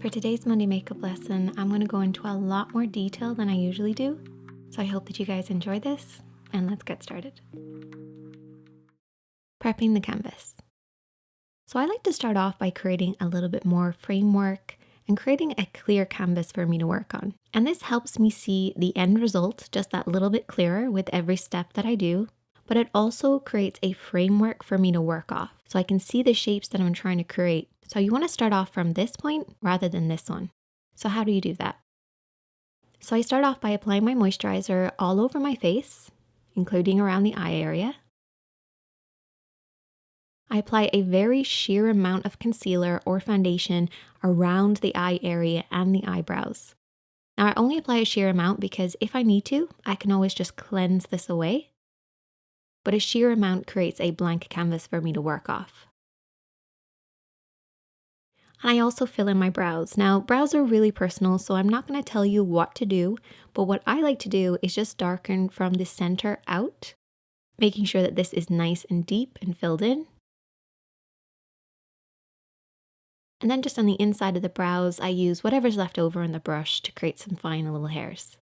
For today's Monday makeup lesson, I'm going to go into a lot more detail than I usually do. So I hope that you guys enjoy this, and let's get started. Prepping the canvas. So I like to start off by creating a little bit more framework and creating a clear canvas for me to work on. And this helps me see the end result just that little bit clearer with every step that I do. But it also creates a framework for me to work off so I can see the shapes that I'm trying to create. So you want to start off from this point rather than this one. So how do you do that? So I start off by applying my moisturizer all over my face, including around the eye area. I apply a very sheer amount of concealer or foundation around the eye area and the eyebrows. Now I only apply a sheer amount because if I need to, I can always just cleanse this away. But a sheer amount creates a blank canvas for me to work off. And I also fill in my brows. Now, brows are really personal, so I'm not going to tell you what to do, but what I like to do is just darken from the center out, making sure that this is nice and deep and filled in. And then just on the inside of the brows, I use whatever's left over in the brush to create some fine little hairs.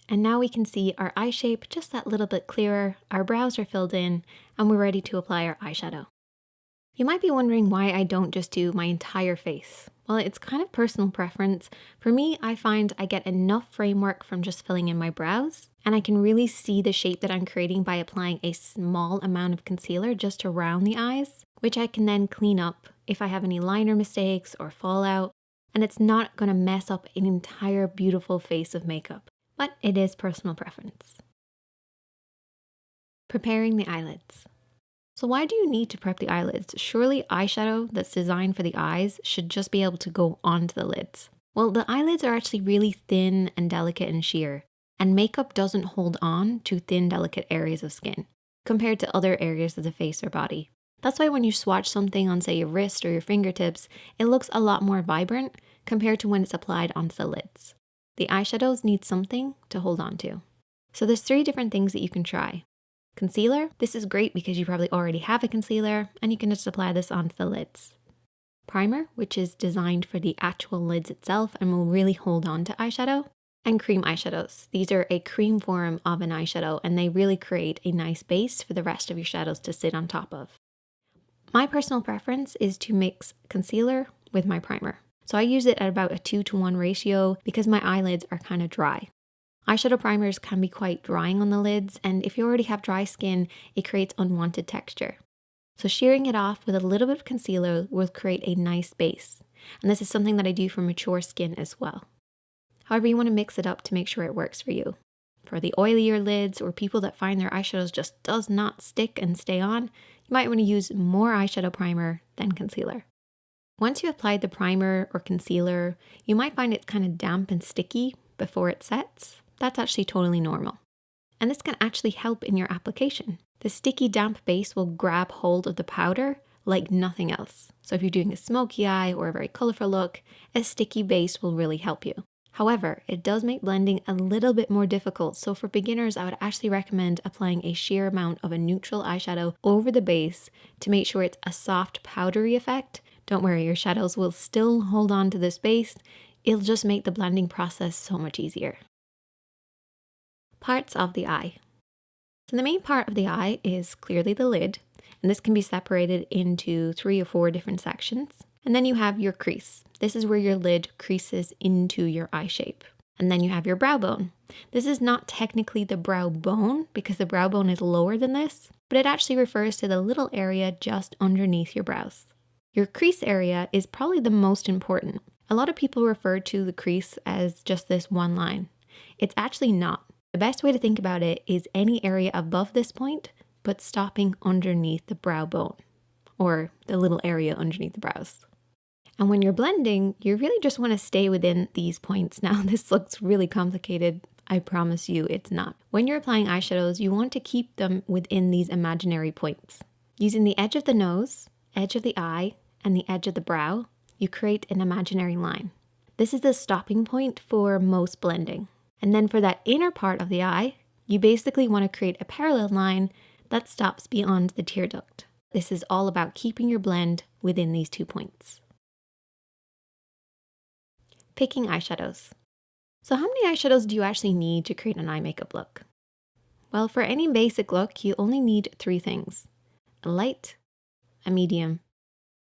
And now we can see our eye shape just that little bit clearer, our brows are filled in, and we're ready to apply our eyeshadow. You might be wondering why I don't just do my entire face. Well, it's kind of personal preference. For me, I find I get enough framework from just filling in my brows, and I can really see the shape that I'm creating by applying a small amount of concealer just around the eyes, which I can then clean up if I have any liner mistakes or fallout, and it's not going to mess up an entire beautiful face of makeup. But it is personal preference. Preparing the eyelids. So why do you need to prep the eyelids? Surely eyeshadow that's designed for the eyes should just be able to go onto the lids. Well, the eyelids are actually really thin and delicate and sheer, and makeup doesn't hold on to thin, delicate areas of skin compared to other areas of the face or body. That's why when you swatch something on, say, your wrist or your fingertips, it looks a lot more vibrant compared to when it's applied onto the lids. The eyeshadows need something to hold on to. So there's 3 different things that you can try. Concealer, this is great because you probably already have a concealer and you can just apply this onto the lids. Primer, which is designed for the actual lids itself and will really hold on to eyeshadow. And cream eyeshadows. These are a cream form of an eyeshadow and they really create a nice base for the rest of your shadows to sit on top of. My personal preference is to mix concealer with my primer. So I use it at about a 2-to-1 ratio because my eyelids are kind of dry. Eyeshadow primers can be quite drying on the lids, and if you already have dry skin, it creates unwanted texture. So shearing it off with a little bit of concealer will create a nice base. And this is something that I do for mature skin as well. However, you want to mix it up to make sure it works for you. For the oilier lids or people that find their eyeshadows just does not stick and stay on, you might want to use more eyeshadow primer than concealer. Once you applied the primer or concealer, you might find it's kind of damp and sticky before it sets. That's actually totally normal. And this can actually help in your application. The sticky damp base will grab hold of the powder like nothing else. So if you're doing a smoky eye or a very colorful look, a sticky base will really help you. However, it does make blending a little bit more difficult. So for beginners, I would actually recommend applying a sheer amount of a neutral eyeshadow over the base to make sure it's a soft powdery effect. Don't worry, your shadows will still hold on to this base. It'll just make the blending process so much easier. Parts of the eye. So the main part of the eye is clearly the lid, and this can be separated into 3 or 4 different sections. And then you have your crease. This is where your lid creases into your eye shape. And then you have your brow bone. This is not technically the brow bone because the brow bone is lower than this, but it actually refers to the little area just underneath your brows. Your crease area is probably the most important. A lot of people refer to the crease as just this one line. It's actually not. The best way to think about it is any area above this point, but stopping underneath the brow bone, or the little area underneath the brows. And when you're blending, you really just want to stay within these points. Now, this looks really complicated. I promise you it's not. When you're applying eyeshadows, you want to keep them within these imaginary points. Using the edge of the nose, edge of the eye, and the edge of the brow, you create an imaginary line. This is the stopping point for most blending. And then for that inner part of the eye, you basically want to create a parallel line that stops beyond the tear duct. This is all about keeping your blend within these 2 points. Picking eyeshadows. So how many eyeshadows do you actually need to create an eye makeup look? Well, for any basic look, you only need 3 things: a light, a medium,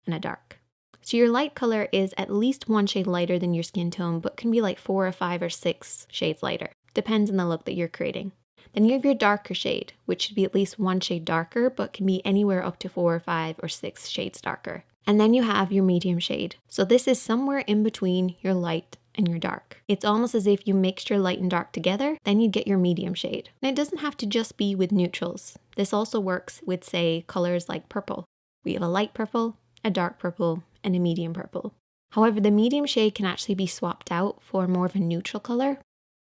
and a dark. So your light color is at least 1 shade lighter than your skin tone, but can be like 4 or 5 or 6 shades lighter. Depends on the look that you're creating. Then you have your darker shade, which should be at least 1 shade darker, but can be anywhere up to 4 or 5 or 6 shades darker. And then you have your medium shade. So this is somewhere in between your light and your dark. It's almost as if you mixed your light and dark together, then you get your medium shade. And it doesn't have to just be with neutrals. This also works with, say, colors like purple. We have a light purple, a dark purple, and a medium purple. However, the medium shade can actually be swapped out for more of a neutral color.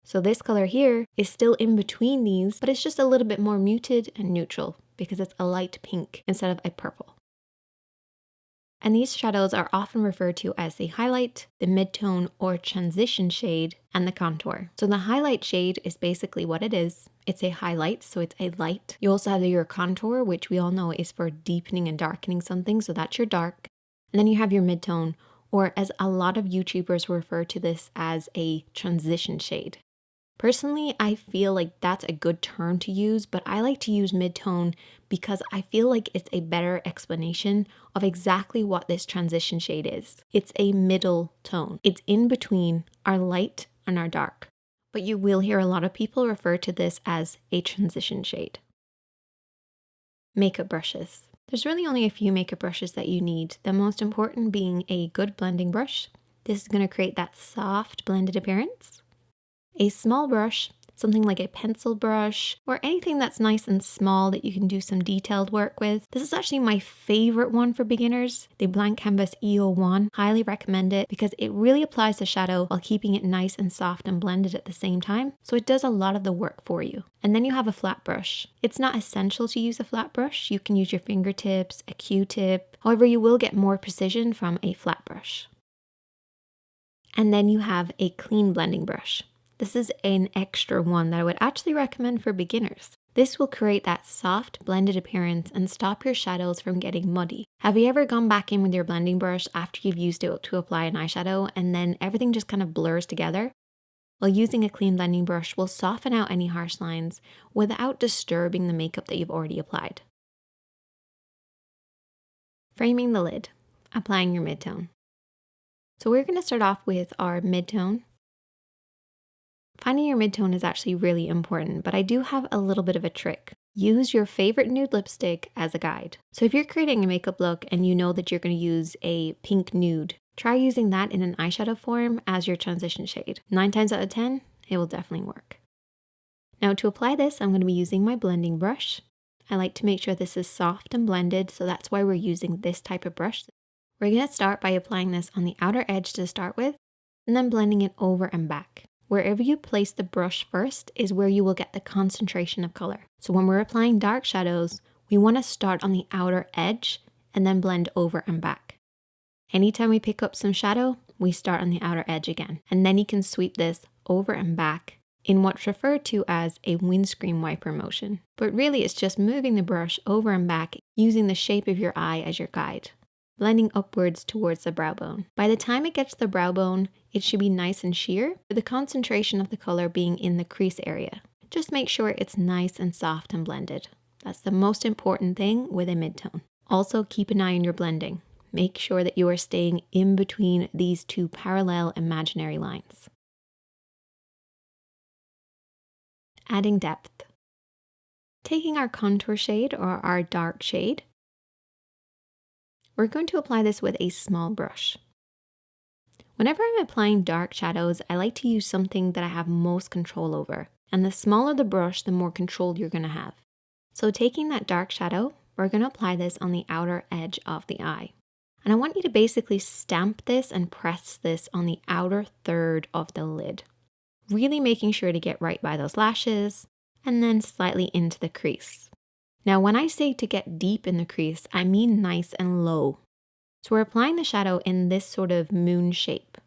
So this color here is still in between these, but it's just a little bit more muted and neutral because it's a light pink instead of a purple. And these shadows are often referred to as the highlight, the midtone or transition shade, and the contour. So the highlight shade is basically what it is. It's a highlight, so it's a light. You also have your contour, which we all know is for deepening and darkening something, so that's your dark. And then you have your midtone, or as a lot of YouTubers refer to this as a transition shade. Personally, I feel like that's a good term to use, but I like to use midtone because I feel like it's a better explanation of exactly what this transition shade is. It's a middle tone. It's in between our light and our dark. But you will hear a lot of people refer to this as a transition shade. Makeup brushes. There's really only a few makeup brushes that you need, the most important being a good blending brush. This is going to create that soft blended appearance. A small brush, something like a pencil brush, or anything that's nice and small that you can do some detailed work with. This is actually my favorite one for beginners, the Blank Canvas E01. Highly recommend it because it really applies the shadow while keeping it nice and soft and blended at the same time. So it does a lot of the work for you. And then you have a flat brush. It's not essential to use a flat brush. You can use your fingertips, a Q-tip. However, you will get more precision from a flat brush. And then you have a clean blending brush. This is an extra one that I would actually recommend for beginners. This will create that soft blended appearance and stop your shadows from getting muddy. Have you ever gone back in with your blending brush after you've used it to apply an eyeshadow and then everything just kind of blurs together? Well, using a clean blending brush will soften out any harsh lines without disturbing the makeup that you've already applied. Framing the lid, applying your midtone. So we're going to start off with our midtone. Finding your midtone is actually really important, but I do have a little bit of a trick. Use your favorite nude lipstick as a guide. So if you're creating a makeup look and you know that you're going to use a pink nude, try using that in an eyeshadow form as your transition shade. 9 times out of 10, it will definitely work. Now to apply this, I'm going to be using my blending brush. I like to make sure this is soft and blended, so that's why we're using this type of brush. We're going to start by applying this on the outer edge to start with, and then blending it over and back. Wherever you place the brush first is where you will get the concentration of color. So when we're applying dark shadows, we want to start on the outer edge and then blend over and back. Anytime we pick up some shadow, we start on the outer edge again. And then you can sweep this over and back in what's referred to as a windscreen wiper motion. But really it's just moving the brush over and back using the shape of your eye as your guide, blending upwards towards the brow bone. By the time it gets to the brow bone, it should be nice and sheer, with the concentration of the color being in the crease area. Just make sure it's nice and soft and blended. That's the most important thing with a midtone. Also keep an eye on your blending. Make sure that you are staying in between these 2 parallel imaginary lines. Adding depth. Taking our contour shade or our dark shade, we're going to apply this with a small brush. Whenever I'm applying dark shadows, I like to use something that I have most control over. And the smaller the brush, the more control you're going to have. So taking that dark shadow, we're going to apply this on the outer edge of the eye. And I want you to basically stamp this and press this on the outer third of the lid. Really making sure to get right by those lashes and then slightly into the crease. Now, when I say to get deep in the crease, I mean nice and low. So we're applying the shadow in this sort of moon shape.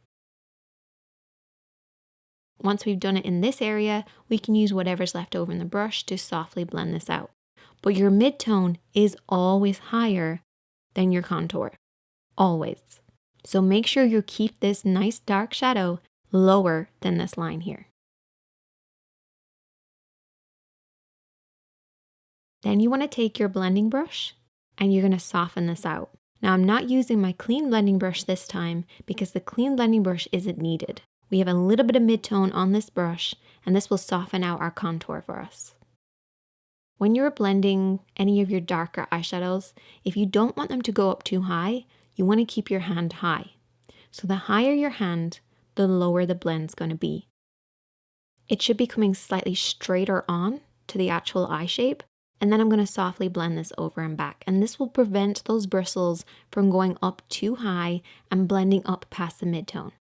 Once we've done it in this area, we can use whatever's left over in the brush to softly blend this out. but your mid-tone is always higher than your contour, always. So make sure you keep this nice dark shadow lower than this line here. Then you want to take your blending brush and you're going to soften this out. Now I'm not using my clean blending brush this time because the clean blending brush isn't needed. We have a little bit of mid-tone on this brush and this will soften out our contour for us. When you're blending any of your darker eyeshadows, if you don't want them to go up too high, you want to keep your hand high. So the higher your hand, the lower the blend's going to be. It should be coming slightly straighter on to the actual eye shape, and then I'm going to softly blend this over and back. And this will prevent those bristles from going up too high and blending up past the mid-tone,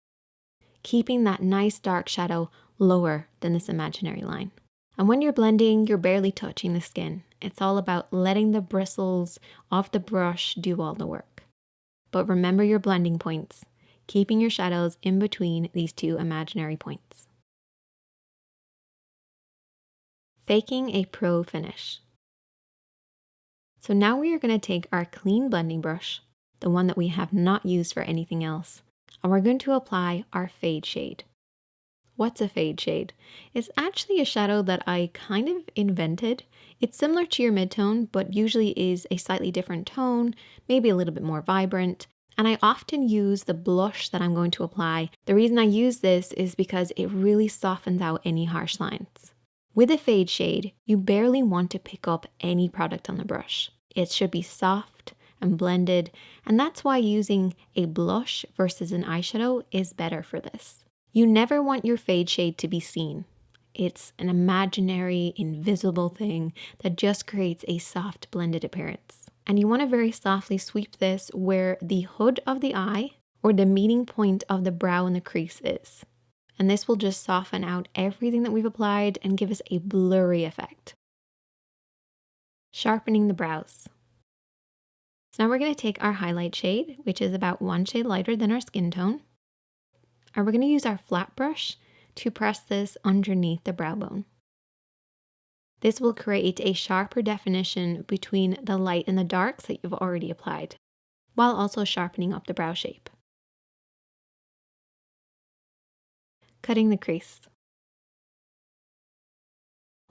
keeping that nice dark shadow lower than this imaginary line. And when you're blending, you're barely touching the skin. It's all about letting the bristles off the brush do all the work. But remember your blending points, keeping your shadows in between these two imaginary points. Faking a pro finish. So now we are going to take our clean blending brush, the one that we have not used for anything else, and we're going to apply our fade shade. What's a fade shade? It's actually a shadow that I kind of invented. It's similar to your mid-tone, but usually is a slightly different tone, maybe a little bit more vibrant. And I often use the blush that I'm going to apply. The reason I use this is because it really softens out any harsh lines. With a fade shade, you barely want to pick up any product on the brush. It should be soft and blended, and that's why using a blush versus an eyeshadow is better for this. You never want your fade shade to be seen. It's an imaginary, invisible thing that just creates a soft blended appearance. And you want to very softly sweep this where the hood of the eye or the meeting point of the brow and the crease is. And this will just soften out everything that we've applied and give us a blurry effect. Sharpening the brows. So now we're going to take our highlight shade, which is about one shade lighter than our skin tone. And we're going to use our flat brush to press this underneath the brow bone. This will create a sharper definition between the light and the darks that you've already applied, while also sharpening up the brow shape. Cutting the crease.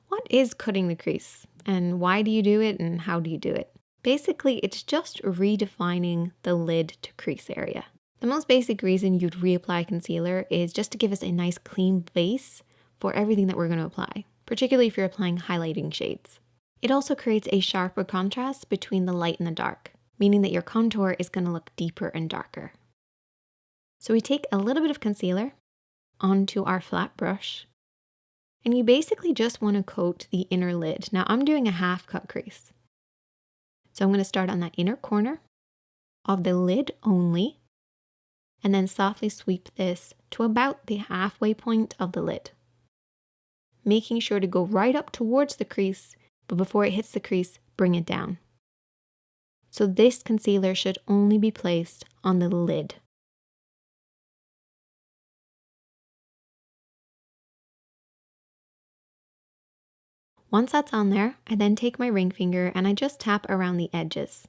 What is cutting the crease, and why do you do it, and how do you do it? Basically, it's just redefining the lid to crease area. The most basic reason you'd reapply concealer is just to give us a nice clean base for everything that we're going to apply, particularly if you're applying highlighting shades. It also creates a sharper contrast between the light and the dark, meaning that your contour is going to look deeper and darker. So we take a little bit of concealer onto our flat brush, and you basically just want to coat the inner lid. Now I'm doing a half cut crease. So I'm going to start on that inner corner of the lid only, and then softly sweep this to about the halfway point of the lid, making sure to go right up towards the crease, but before it hits the crease, bring it down. So this concealer should only be placed on the lid. Once that's on there, I then take my ring finger and I just tap around the edges.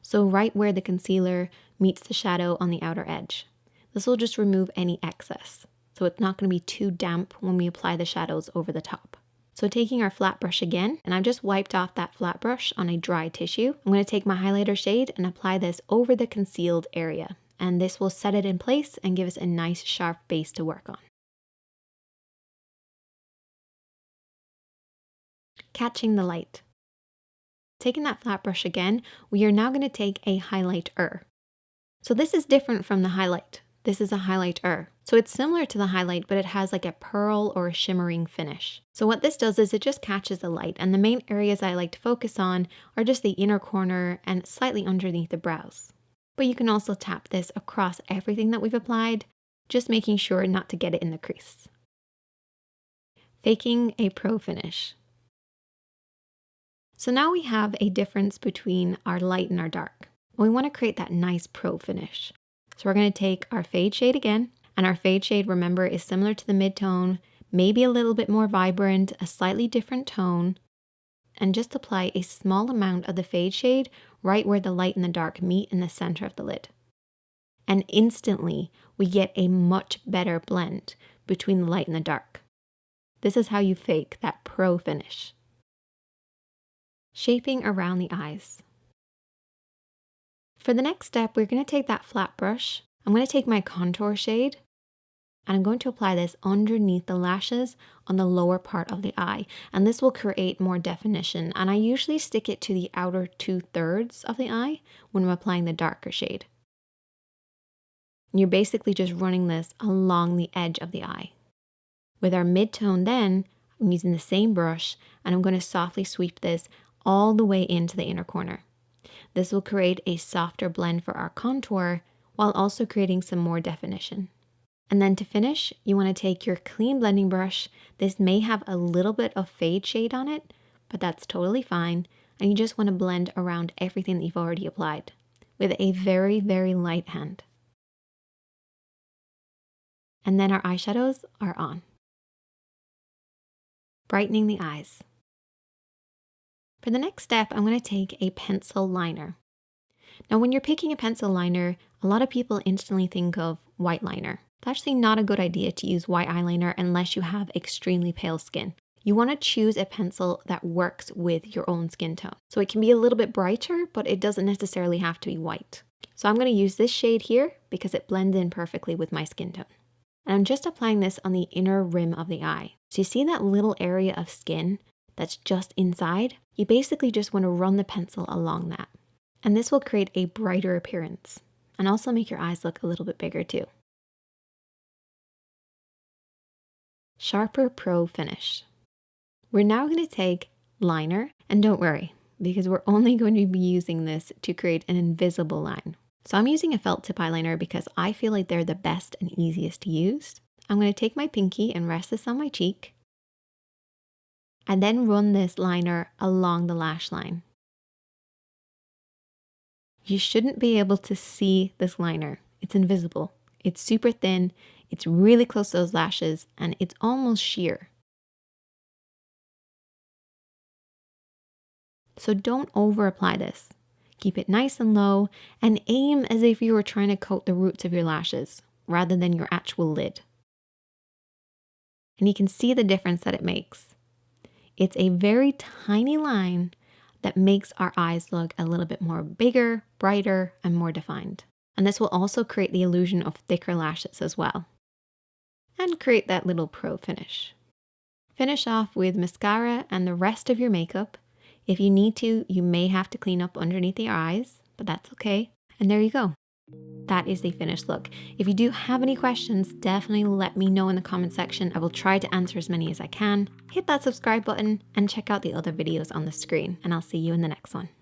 So right where the concealer meets the shadow on the outer edge. This will just remove any excess, so it's not going to be too damp when we apply the shadows over the top. So taking our flat brush again, and I've just wiped off that flat brush on a dry tissue, I'm going to take my highlighter shade and apply this over the concealed area. And this will set it in place and give us a nice sharp base to work on. Catching the light. Taking that flat brush again, we are now going to take a highlighter. So this is different from the highlight. This is a highlighter. So it's similar to the highlight, but it has like a pearl or a shimmering finish. So what this does is it just catches the light, and the main areas I like to focus on are just the inner corner and slightly underneath the brows. But you can also tap this across everything that we've applied, just making sure not to get it in the crease. Faking a pro finish. So now we have a difference between our light and our dark. We want to create that nice pro finish. So we're going to take our fade shade again, and our fade shade, remember, is similar to the mid-tone, maybe a little bit more vibrant, a slightly different tone. and just apply a small amount of the fade shade right where the light and the dark meet in the center of the lid. And instantly, we get a much better blend between the light and the dark. This is how you fake that pro finish. Shaping around the eyes. For the next step, we're going to take that flat brush. I'm going to take my contour shade and I'm going to apply this underneath the lashes on the lower part of the eye. And this will create more definition. And I usually stick it to the outer 2/3 of the eye when I'm applying the darker shade. And you're basically just running this along the edge of the eye. With our mid-tone then, I'm using the same brush and I'm going to softly sweep this all the way into the inner corner. This will create a softer blend for our contour while also creating some more definition. And then to finish, you want to take your clean blending brush. This may have a little bit of fade shade on it, but that's totally fine. And you just want to blend around everything that you've already applied with a very, very light hand. And then our eyeshadows are on. Brightening the eyes. For the next step, I'm going to take a pencil liner. Now, when you're picking a pencil liner, a lot of people instantly think of white liner. It's actually not a good idea to use white eyeliner unless you have extremely pale skin. You want to choose a pencil that works with your own skin tone. So it can be a little bit brighter, but it doesn't necessarily have to be white. So I'm going to use this shade here because it blends in perfectly with my skin tone. And I'm just applying this on the inner rim of the eye. So you see that little area of skin that's just inside? You basically just want to run the pencil along that. And this will create a brighter appearance and also make your eyes look a little bit bigger too. Sharper Pro Finish. We're now going to take liner, and don't worry, because we're only going to be using this to create an invisible line. So I'm using a felt tip eyeliner because I feel like they're the best and easiest to use. I'm going to take my pinky and rest this on my cheek, and then run this liner along the lash line. You shouldn't be able to see this liner. It's invisible. It's super thin. It's really close to those lashes and it's almost sheer. So don't over apply this. Keep it nice and low and aim as if you were trying to coat the roots of your lashes rather than your actual lid. And you can see the difference that it makes. It's a very tiny line that makes our eyes look a little bit more bigger, brighter, and more defined. And this will also create the illusion of thicker lashes as well. And create that little pro finish. Finish off with mascara and the rest of your makeup. If you need to, you may have to clean up underneath your eyes, but that's okay. And there you go. That is the finished look. If you do have any questions, definitely let me know in the comment section. I will try to answer as many as I can. Hit that subscribe button and check out the other videos on the screen, and I'll see you in the next one.